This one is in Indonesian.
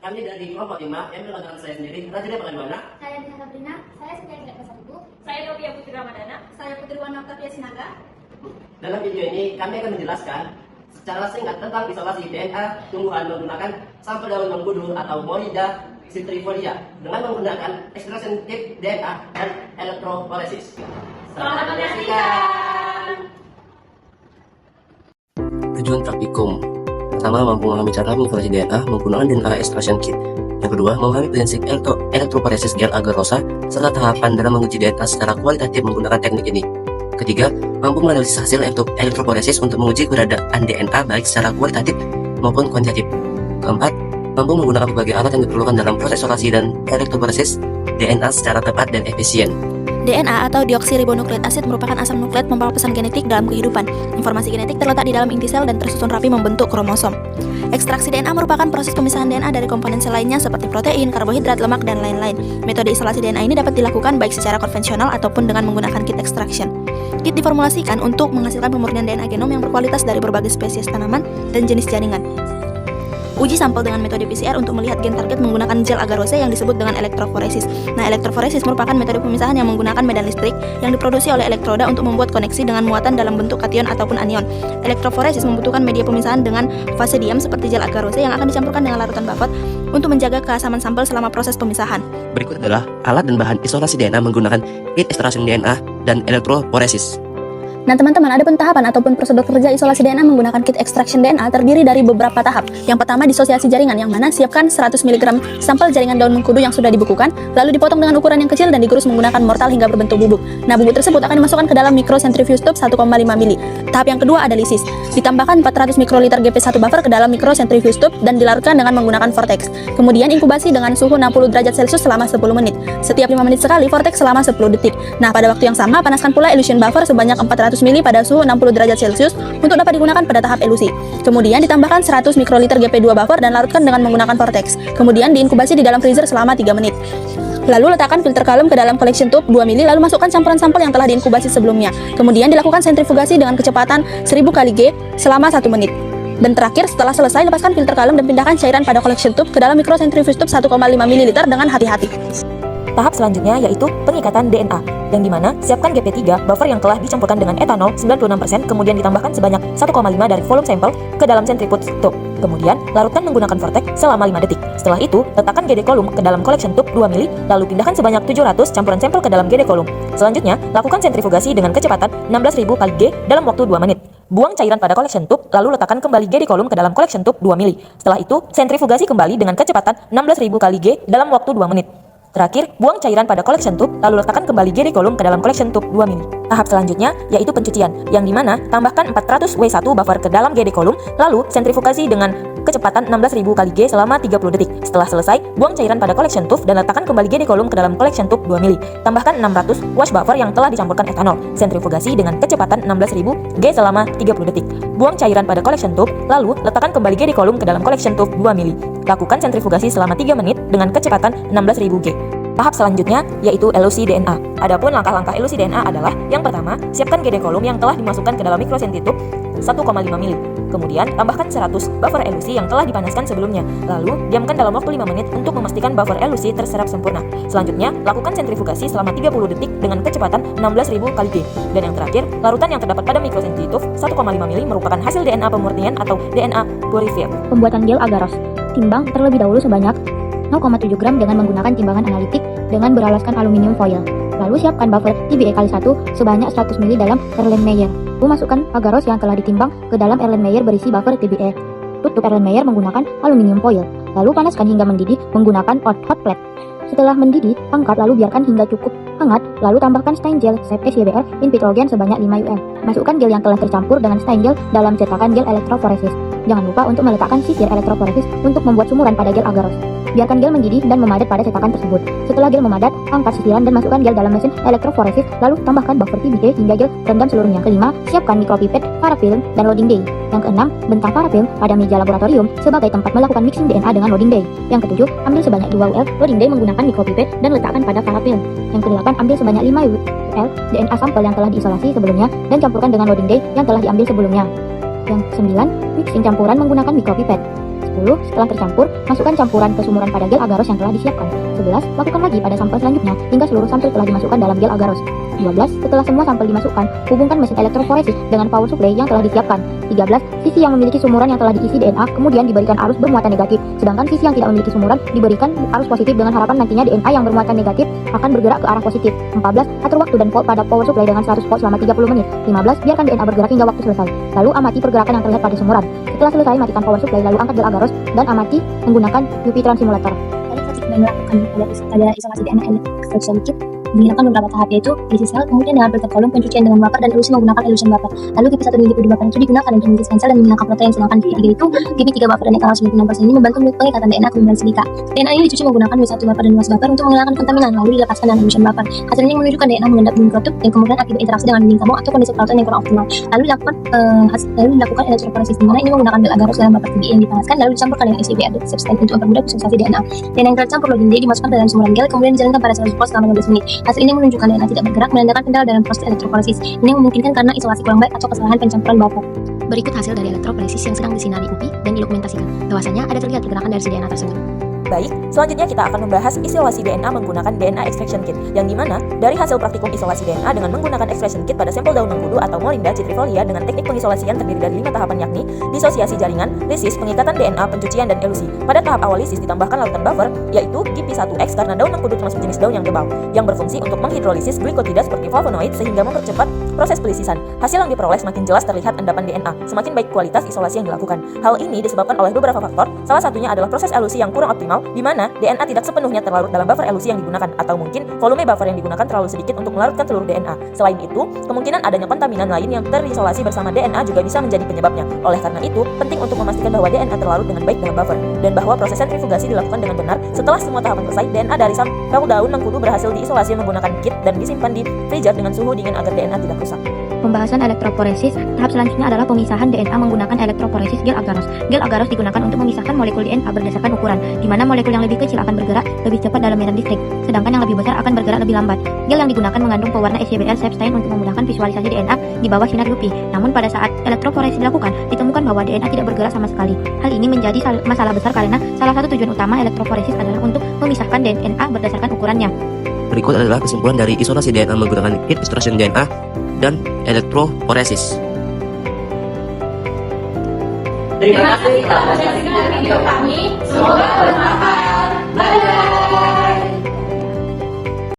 Kami dari kelompok 5 yang menggunakan saya sendiri, Rajina Panganwana. Saya Dina Sabrina, saya Setia Tidak Kesatuku. Saya Novia Putri Ramadana. Saya Putri Wana Octavia Sinaga. Dalam video ini kami akan menjelaskan secara singkat tentang isolasi DNA tumbuhan menggunakan sampel daun mengkudu atau Morida citrifolia dengan menggunakan extraction tip DNA dan elektroforesis. Selamat menyaksikan. Tujuan praktikum: pertama, mampu memahami cara mengisolasi DNA menggunakan DNA extraction kit. Yang kedua, memahami prinsip elektroforesis gel agar-rosa serta tahapan dalam menguji DNA secara kualitatif menggunakan teknik ini. Ketiga, mampu menganalisis hasil elektroforesis untuk menguji keberadaan DNA baik secara kualitatif maupun kuantitatif. Keempat, mampu menggunakan berbagai alat yang diperlukan dalam proses isolasi dan elektroforesis DNA secara tepat dan efisien. DNA atau deoksiribonukleik asid merupakan asam nukleat membawa pesan genetik dalam kehidupan. Informasi genetik terletak di dalam inti sel dan tersusun rapi membentuk kromosom. Ekstraksi DNA merupakan proses pemisahan DNA dari komponen sel lainnya seperti protein, karbohidrat, lemak, dan lain-lain. Metode isolasi DNA ini dapat dilakukan baik secara konvensional ataupun dengan menggunakan kit extraction. Kit diformulasikan untuk menghasilkan pemurnian DNA genom yang berkualitas dari berbagai spesies tanaman dan jenis jaringan. Uji sampel dengan metode PCR untuk melihat gen target menggunakan gel agar-rose yang disebut dengan elektroforesis. Nah, elektroforesis merupakan metode pemisahan yang menggunakan medan listrik yang diproduksi oleh elektroda untuk membuat koneksi dengan muatan dalam bentuk kation ataupun anion. Elektroforesis membutuhkan media pemisahan dengan fase diam seperti gel agar-rose yang akan dicampurkan dengan larutan buffer untuk menjaga keasaman sampel selama proses pemisahan. Berikut adalah alat dan bahan isolasi DNA menggunakan kit extraction DNA dan elektroforesis. Nah teman-teman, ada pun tahapan ataupun prosedur kerja isolasi DNA menggunakan kit extraction DNA terdiri dari beberapa tahap. Yang pertama, disosiasi jaringan, yang mana siapkan 100 mg sampel jaringan daun mengkudu yang sudah dibekukan, lalu dipotong dengan ukuran yang kecil dan digerus menggunakan mortal hingga berbentuk bubuk. Nah, bubuk tersebut akan dimasukkan ke dalam microcentrifuge tube 1,5 mili. Tahap yang kedua ada lisis. Ditambahkan 400 mikroliter GP1 buffer ke dalam microcentrifuge tube dan dilarutkan dengan menggunakan vortex. Kemudian inkubasi dengan suhu 60 derajat Celcius selama 10 menit. Setiap 5 menit sekali vortex selama 10 detik. Nah, pada waktu yang sama panaskan pula elution buffer sebanyak 400 mili pada suhu 60 derajat Celcius untuk dapat digunakan pada tahap elusi. Kemudian ditambahkan 100 mikroliter GP2 buffer dan larutkan dengan menggunakan vortex. Kemudian diinkubasi di dalam freezer selama 3 menit. Lalu letakkan filter kalem ke dalam collection tube 2 mili lalu masukkan campuran sampel yang telah diinkubasi sebelumnya. Kemudian dilakukan sentrifugasi dengan kecepatan 1000 kali G selama 1 menit. Dan terakhir, setelah selesai, lepaskan filter kalem dan pindahkan cairan pada collection tube ke dalam microcentrifuge tube 1,5 ml dengan hati-hati. Tahap selanjutnya yaitu pengikatan DNA, yang dimana siapkan GP3 buffer yang telah dicampurkan dengan etanol 96%, kemudian ditambahkan sebanyak 1,5 dari volume sampel ke dalam centrifuge tube. Kemudian larutkan menggunakan vortex selama 5 detik. Setelah itu, letakkan GD kolum ke dalam collection tube 2 mili, lalu pindahkan sebanyak 700 campuran sampel ke dalam GD kolum. Selanjutnya, lakukan sentrifugasi dengan kecepatan 16.000 kali G dalam waktu 2 menit. Buang cairan pada collection tube, lalu letakkan kembali GD kolum ke dalam collection tube 2 mili. Setelah itu, sentrifugasi kembali dengan kecepatan 16.000 kali G dalam waktu 2 menit. Terakhir, buang cairan pada collection tube, lalu letakkan kembali GD kolum ke dalam collection tube 2 mili. Tahap selanjutnya yaitu pencucian, yang dimana tambahkan 400 W1 buffer ke dalam GD kolum, lalu sentrifugasi dengan kecepatan 16.000 kali G selama 30 detik. Setelah selesai, buang cairan pada collection tube dan letakkan kembali GD kolum ke dalam collection tube 2 mili. Tambahkan 600 wash buffer yang telah dicampurkan etanol. Sentrifugasi dengan kecepatan 16.000 G selama 30 detik. Buang cairan pada collection tube, lalu letakkan kembali GD kolum ke dalam collection tube 2 mili. Lakukan sentrifugasi selama 3 menit dengan kecepatan 16.000 G. Tahap selanjutnya yaitu elusi DNA. Adapun langkah-langkah elusi DNA adalah: yang pertama, siapkan GD kolum yang telah dimasukkan ke dalam microcentrifuge tube 1,5 mili. Kemudian, tambahkan 100 buffer elusi yang telah dipanaskan sebelumnya. Lalu, diamkan dalam waktu 5 menit untuk memastikan buffer elusi terserap sempurna. Selanjutnya, lakukan sentrifugasi selama 30 detik dengan kecepatan 16.000 kali G. Dan yang terakhir, larutan yang terdapat pada microcentrifuge 1,5 mili merupakan hasil DNA pemurnian atau DNA purifier. Pembuatan gel agar-rose. Timbang terlebih dahulu sebanyak 0,7 gram dengan menggunakan timbangan analitik dengan beralaskan aluminium foil. Lalu siapkan buffer TBE kali 1 sebanyak 100 ml dalam Erlenmeyer. Lalu masukkan agar-rose yang telah ditimbang ke dalam Erlenmeyer berisi buffer TBE. Tutup Erlenmeyer menggunakan aluminium foil. Lalu panaskan hingga mendidih menggunakan hot plate. Setelah mendidih, angkat lalu biarkan hingga cukup hangat, lalu tambahkan stain gel SYBR in Pitrogen sebanyak 5 ml. Masukkan gel yang telah tercampur dengan stain gel dalam cetakan gel elektroforesis. Jangan lupa untuk meletakkan sisir elektroforesis untuk membuat sumuran pada gel agar-rose. Biarkan gel mendidih dan memadat pada cetakan tersebut. Setelah gel memadat, angkat sisiran dan masukkan gel dalam mesin elektroforesis, lalu tambahkan buffer TBE hingga gel rendam seluruhnya. Kelima, siapkan micropipette, parafilm, dan loading day. Yang keenam, bentang parafilm pada meja laboratorium sebagai tempat melakukan mixing DNA dengan loading day. Yang ketujuh, ambil sebanyak 2 UL loading day menggunakan micropipette dan letakkan pada parafilm. Yang kedelapan, ambil sebanyak 5 UL DNA sampel yang telah diisolasi sebelumnya dan campurkan dengan loading day yang telah diambil sebelumnya. Yang 9, mixing campuran menggunakan micropipette. 10. Setelah tercampur, masukkan campuran ke sumuran pada gel agaros yang telah disiapkan. 11. Lakukan lagi pada sampel selanjutnya hingga seluruh sampel telah dimasukkan dalam gel agaros. 12. Setelah semua sampel dimasukkan, hubungkan mesin elektroforesis dengan power supply yang telah disiapkan. 13. Sisi yang memiliki sumuran yang telah diisi DNA kemudian diberikan arus bermuatan negatif, sedangkan sisi yang tidak memiliki sumuran diberikan arus positif dengan harapan nantinya DNA yang bermuatan negatif akan bergerak ke arah positif. 14. Atur waktu dan volt pada power supply dengan 100 volt selama 30 menit. 15. Biarkan DNA bergerak hingga waktu selesai. Lalu amati pergerakan yang terlihat pada sumuran. Setelah selesai, matikan power supply lalu angkat gel agaros dan amati menggunakan UV Transimulator. Dari ketika melakukan pada isolasi DNA extraction kit, digunakan beberapa tahap, yaitu isi sel, kemudian dengan filter kolom, pencucian dengan vapor, dan elusi menggunakan elution vapor. Lalu GP1 dan GP2 buffer itu digunakan untuk mengisi sel dan menghilangkan protein, sedangkan GP3 itu GP3 buffer dan etalase 96% ini membantu pengikatan DNA ke membrana silika. DNA ini dicuci menggunakan W1 vapor dan WAS vapor untuk menghilangkan kontaminan, lalu dilepaskan dengan elution vapor. Hasilnya menunjukkan DNA mengendap di mikrotup yang kemudian akibat interaksi dengan dinding kamu atau kondisi protein yang kurang optimal. Lalu dilakukan elektroforesis, di mana ini menggunakan gel agaros dalam vapor TBA yang dipanaskan lalu dicampurkan dengan SCB atau substan untuk mempermudah proses DNA. DNA yang tercampur login D dimasukkan ke dalam sumuran gel kemudian dijalankan pada 100 volt selama 15 menit. Hasil ini menunjukkan DNA tidak bergerak, menandakan kendala dalam proses elektroforesis. Ini memungkinkan karena isolasi kurang baik atau kesalahan pencampuran buffer. Berikut hasil dari elektroforesis yang sedang disinari UV dan didokumentasikan. Bahwasanya ada terlihat pergerakan dari si DNA tersebut. Baik, selanjutnya kita akan membahas isolasi DNA menggunakan DNA extraction kit, yang dimana dari hasil praktikum isolasi DNA dengan menggunakan extraction kit pada sampel daun mengkudu atau Morinda citrifolia dengan teknik pengisolasian terdiri dari 5 tahapan, yakni disosiasi jaringan, lisis, pengikatan DNA, pencucian, dan elusi. Pada tahap awal lisis ditambahkan larutan buffer, yaitu GP1X karena daun mengkudu termasuk jenis daun yang tebal, yang berfungsi untuk menghidrolisis glikotida seperti flavonoid sehingga mempercepat proses pelisisan. Hasil yang diperoleh semakin jelas terlihat endapan DNA, semakin baik kualitas isolasi yang dilakukan. Hal ini disebabkan oleh beberapa faktor, salah satunya adalah proses elusi yang kurang optimal, di mana DNA tidak sepenuhnya terlarut dalam buffer elusi yang digunakan, atau mungkin volume buffer yang digunakan terlalu sedikit untuk melarutkan seluruh DNA. Selain itu, kemungkinan adanya kontaminan lain yang terisolasi bersama DNA juga bisa menjadi penyebabnya. Oleh karena itu, penting untuk memastikan bahwa DNA terlarut dengan baik dalam buffer, dan bahwa proses sentrifugasi dilakukan dengan benar. Setelah semua tahapan selesai, DNA dari sampel daun mengkudu berhasil diisolasi menggunakan kit dan disimpan di freezer dengan suhu dingin agar DNA tidak rusak. Pembahasan elektroforesis, tahap selanjutnya adalah pemisahan DNA menggunakan elektroforesis gel agaros. Gel agaros digunakan untuk memisahkan molekul DNA berdasarkan ukuran, di mana molekul yang lebih kecil akan bergerak lebih cepat dalam medan listrik, sedangkan yang lebih besar akan bergerak lebih lambat. Gel yang digunakan mengandung pewarna SCBL Sepstein untuk memudahkan visualisasi DNA di bawah sinar UV. Namun pada saat elektroforesis dilakukan, ditemukan bahwa DNA tidak bergerak sama sekali. Hal ini menjadi masalah besar karena salah satu tujuan utama elektroforesis adalah untuk memisahkan DNA berdasarkan ukurannya. Berikut adalah kesimpulan dari isolasi DNA menggunakan kit extraction DNA dan elektroforesis. Terima kasih telah menyaksikan video kami. Semoga bermanfaat. Bye.